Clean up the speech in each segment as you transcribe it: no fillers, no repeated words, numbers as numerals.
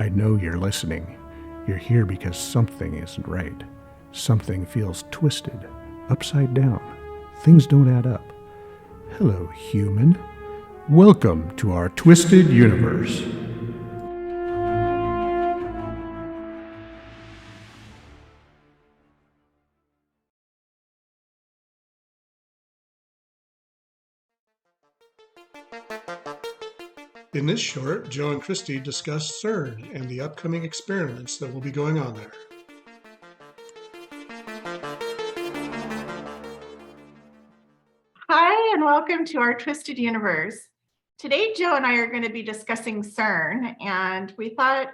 I know you're listening. You're here because something isn't right. Something feels twisted, upside down. Things don't add up. Hello, human. Welcome to our twisted universe. In this short, Joe and Christy discuss Cern and the upcoming experiments that will be going on there. Hi, and welcome to our Twisted Universe. Today, Joe and I are going to be discussing Cern, and we thought,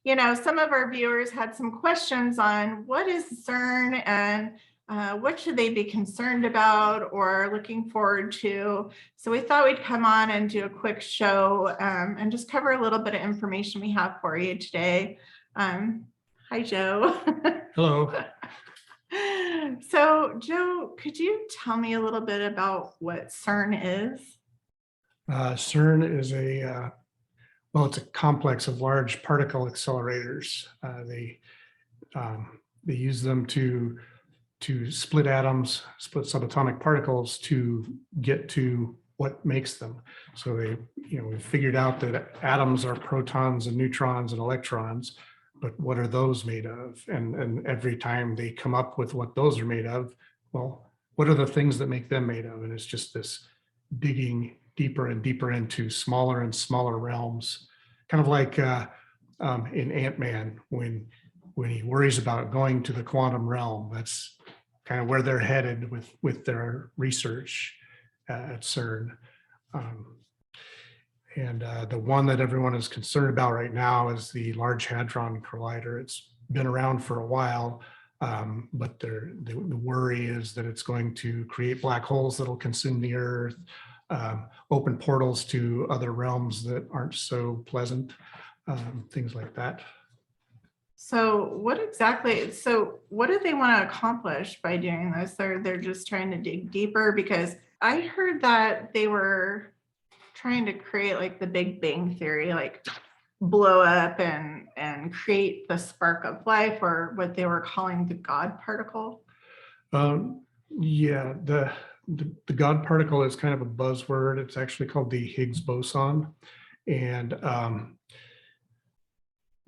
some of our viewers had some questions on what is Cern and what should they be concerned about or looking forward to. So we thought we'd come on and do a quick show and just cover a little bit of information we have for you today. Hi, Joe. Hello. So, Joe, could you tell me a little bit about what Cern is? Cern is it's a complex of large particle accelerators. They use them to split atoms, split subatomic particles to get to what makes them. So we figured out that atoms are protons and neutrons and electrons, but what are those made of? And every time they come up with what those are made of, well, what are the things that make them made of? And it's just this digging deeper and deeper into smaller and smaller realms, kind of like in Ant-Man when he worries about going to the quantum realm. That's kind of where they're headed with their research at Cern. And the one that everyone is concerned about right now is the Large Hadron Collider. It's been around for a while, but the worry is that it's going to create black holes that'll consume the Earth, open portals to other realms that aren't so pleasant, things like that. So what do they want to accomplish by doing this? They're just trying to dig deeper, because I heard that they were trying to create like the Big Bang Theory, like blow up and create the spark of life, or what they were calling the God particle. Yeah, the God particle is kind of a buzzword. It's actually called the Higgs boson. And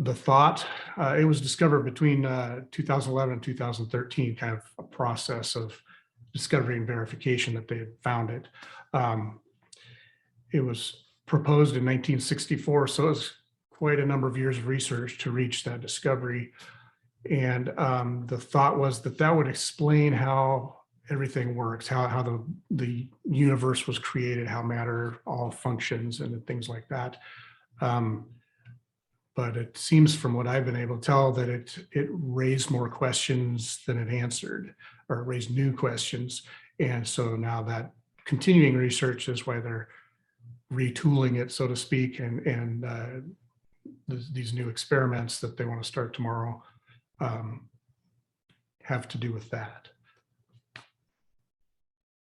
the thought, it was discovered between 2011 and 2013, kind of a process of discovery and verification that they had found it. It was proposed in 1964, so it was quite a number of years of research to reach that discovery. And the thought was that would explain how everything works, how the universe was created, how matter all functions and things like that. But it seems from what I've been able to tell that it raised more questions than it answered, or raised new questions. And so now that continuing research is why they're retooling it, so to speak, and these new experiments that they want to start tomorrow have to do with that.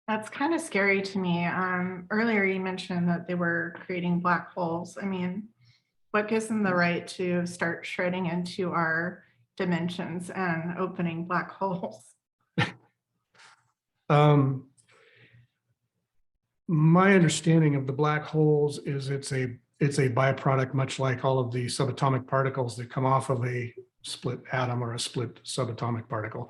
That's kind of scary to me. Earlier you mentioned that they were creating black holes. I mean, what gives them the right to start shredding into our dimensions and opening black holes? My understanding of the black holes is it's a byproduct, much like all of the subatomic particles that come off of a split atom or a split subatomic particle.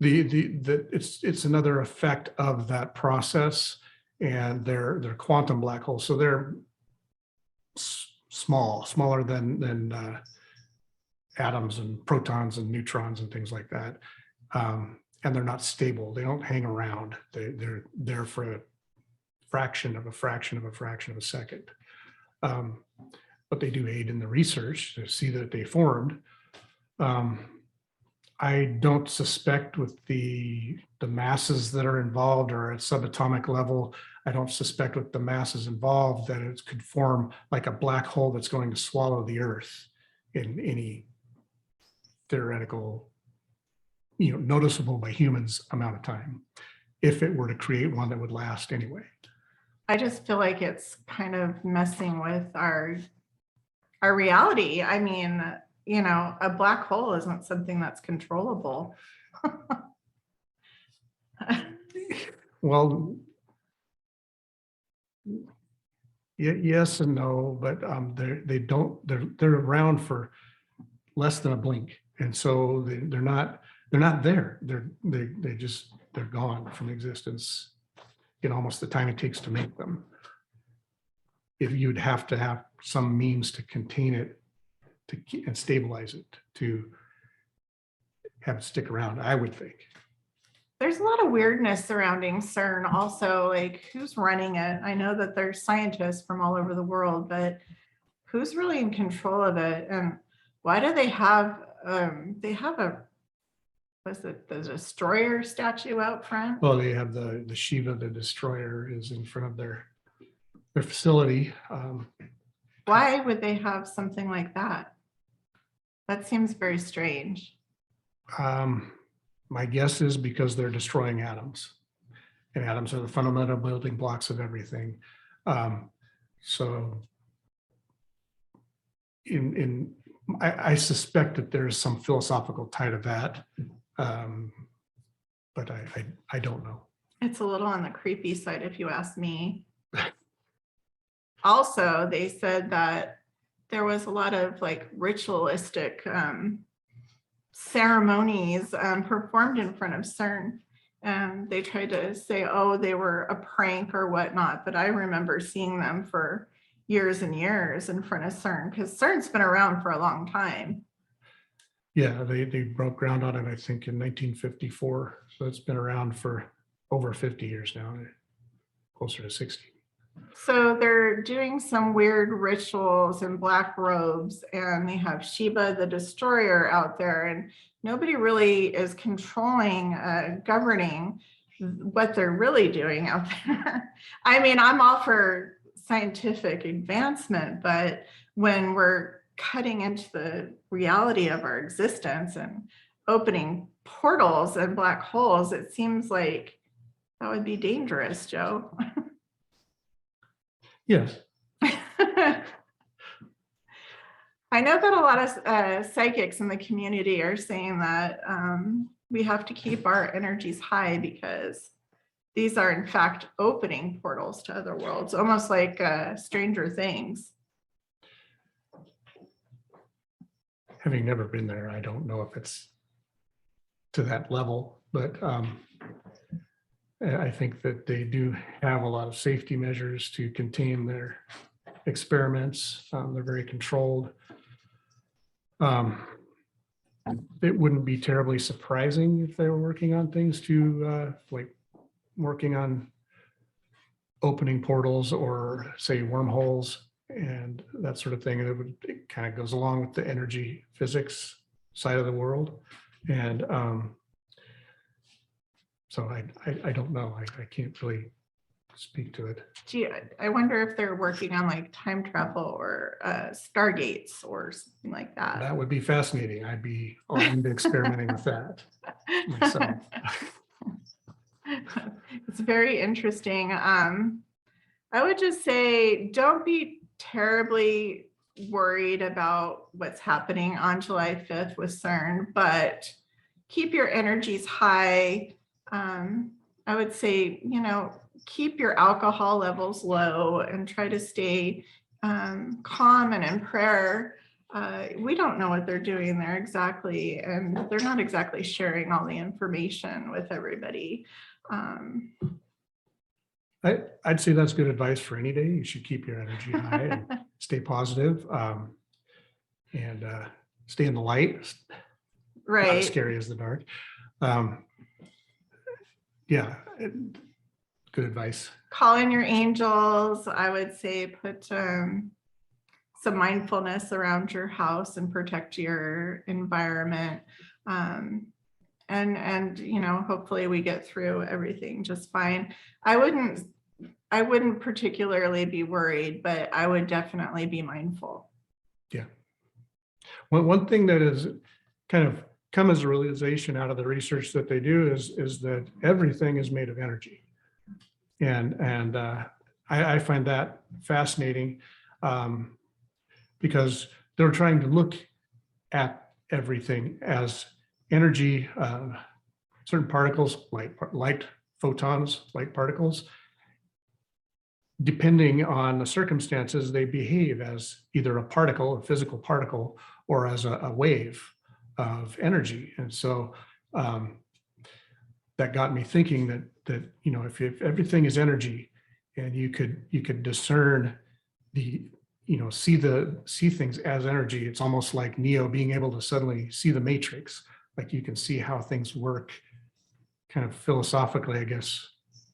It's another effect of that process, and they're quantum black holes. So they're smaller than atoms and protons and neutrons and things like that. And they're not stable. They don't hang around. They're there for a fraction of a fraction of a fraction of a second. But they do aid in the research to see that they formed. I don't suspect with the masses that are involved, or at subatomic level, I don't suspect with the masses involved that it could form like a black hole that's going to swallow the Earth in any theoretical, noticeable by humans amount of time, if it were to create one that would last anyway. I just feel like it's kind of messing with our our reality. I mean, you know, a black hole isn't something that's controllable. Well, yes and no, but they're around for less than a blink, and so they're not there. They're gone from existence in almost the time it takes to make them. If you'd have to have some means to contain it, and stabilize it, to have it stick around, I would think. There's a lot of weirdness surrounding CERN also, like who's running it? I know that there's scientists from all over the world, but who's really in control of it? And why do they have was it the destroyer statue out front? Well, they have the Shiva, the destroyer, is in front of their facility. Why would they have something like that? That seems very strange. My guess is because they're destroying atoms, and atoms are the fundamental building blocks of everything. So I suspect that there's some philosophical tie to that, but I don't know. It's a little on the creepy side, if you ask me. Also, they said that there was a lot of like ritualistic ceremonies performed in front of CERN. And they tried to say, oh, they were a prank or whatnot. But I remember seeing them for years and years in front of CERN, because CERN's been around for a long time. Yeah, they broke ground on it, I think, in 1954. So it's been around for over 50 years now, closer to 60. So they're doing some weird rituals in black robes, and they have Shiva the destroyer out there, and nobody really is controlling, governing what they're really doing out there. I mean, I'm all for scientific advancement, but when we're cutting into the reality of our existence and opening portals and black holes, it seems like that would be dangerous, Joe. Yes. I know that a lot of psychics in the community are saying that we have to keep our energies high, because these are in fact opening portals to other worlds, almost like Stranger Things. Having never been there, I don't know if it's to that level, but I think that they do have a lot of safety measures to contain their experiments. They're very controlled. It wouldn't be terribly surprising if they were working on things to like working on opening portals or say wormholes and that sort of thing. And it kind of goes along with the energy physics side of the world. And so I don't know. I can't really speak to it. Gee, I wonder if they're working on like time travel or stargates or something like that. That would be fascinating. I'd be all into experimenting with that myself. It's very interesting. I would just say, don't be terribly worried about what's happening on July 5th with CERN, but keep your energies high. I would say, you know, keep your alcohol levels low and try to stay calm and in prayer. We don't know what they're doing there exactly, and they're not exactly sharing all the information with everybody. I'd say that's good advice for any day. You should keep your energy high and stay positive, and stay in the light. Right. Not as scary as the dark. Yeah, good advice. Call in your angels. I would say put some mindfulness around your house and protect your environment. And you know, hopefully we get through everything just fine. I wouldn't particularly be worried, but I would definitely be mindful. Yeah. Well, one thing that is kind of come as a realization out of the research that they do is that everything is made of energy. And I find that fascinating. because they're trying to look at everything as energy, certain particles, light photons, light particles. Depending on the circumstances, they behave as either a particle, a physical particle, or as a wave of energy. And so that got me thinking that if everything is energy, and you could discern see things as energy, it's almost like Neo being able to suddenly see the matrix. Like you can see how things work, kind of philosophically, I guess,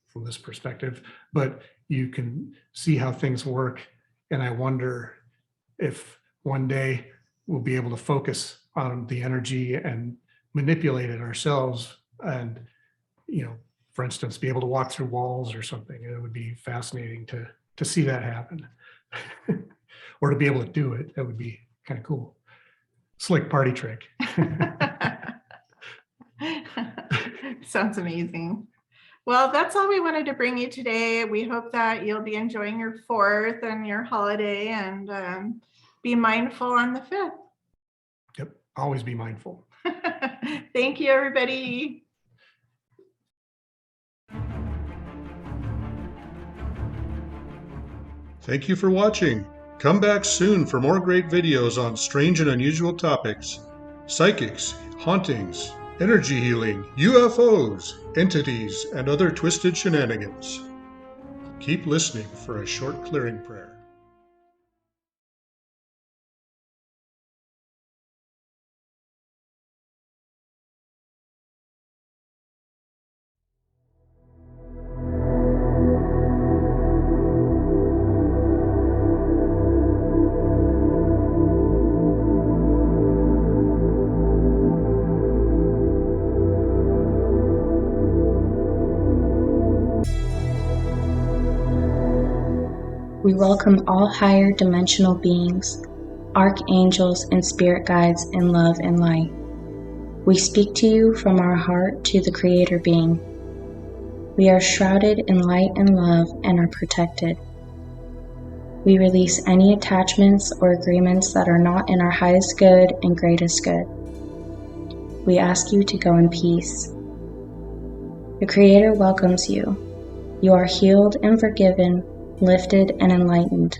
from this perspective, but you can see how things work. And I wonder if one day we'll be able to focus on the energy and manipulate it ourselves, and for instance, be able to walk through walls or something. It would be fascinating to see that happen. Or to be able to do it. That would be kind of cool. Slick party trick. Sounds amazing. Well, that's all we wanted to bring you today. We hope that you'll be enjoying your 4th and your holiday, and be mindful on the 5th. Yep, always be mindful. Thank you, everybody. Thank you for watching. Come back soon for more great videos on strange and unusual topics: psychics, hauntings, energy healing, UFOs, entities, and other twisted shenanigans. Keep listening for a short clearing prayer. We welcome all higher dimensional beings, archangels, and spirit guides in love and light. We speak to you from our heart to the Creator being. We are shrouded in light and love and are protected. We release any attachments or agreements that are not in our highest good and greatest good. We ask you to go in peace. The Creator welcomes you. You are healed and forgiven, lifted and enlightened.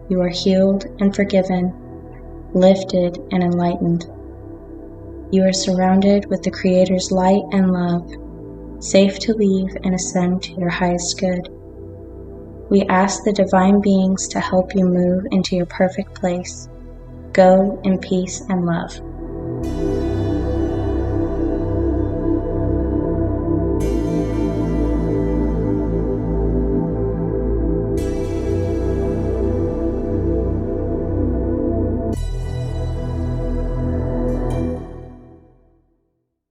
You are healed and forgiven, lifted and enlightened. You are surrounded with the Creator's light and love, safe to leave and ascend to your highest good. We ask the divine beings to help you move into your perfect place. Go in peace and love.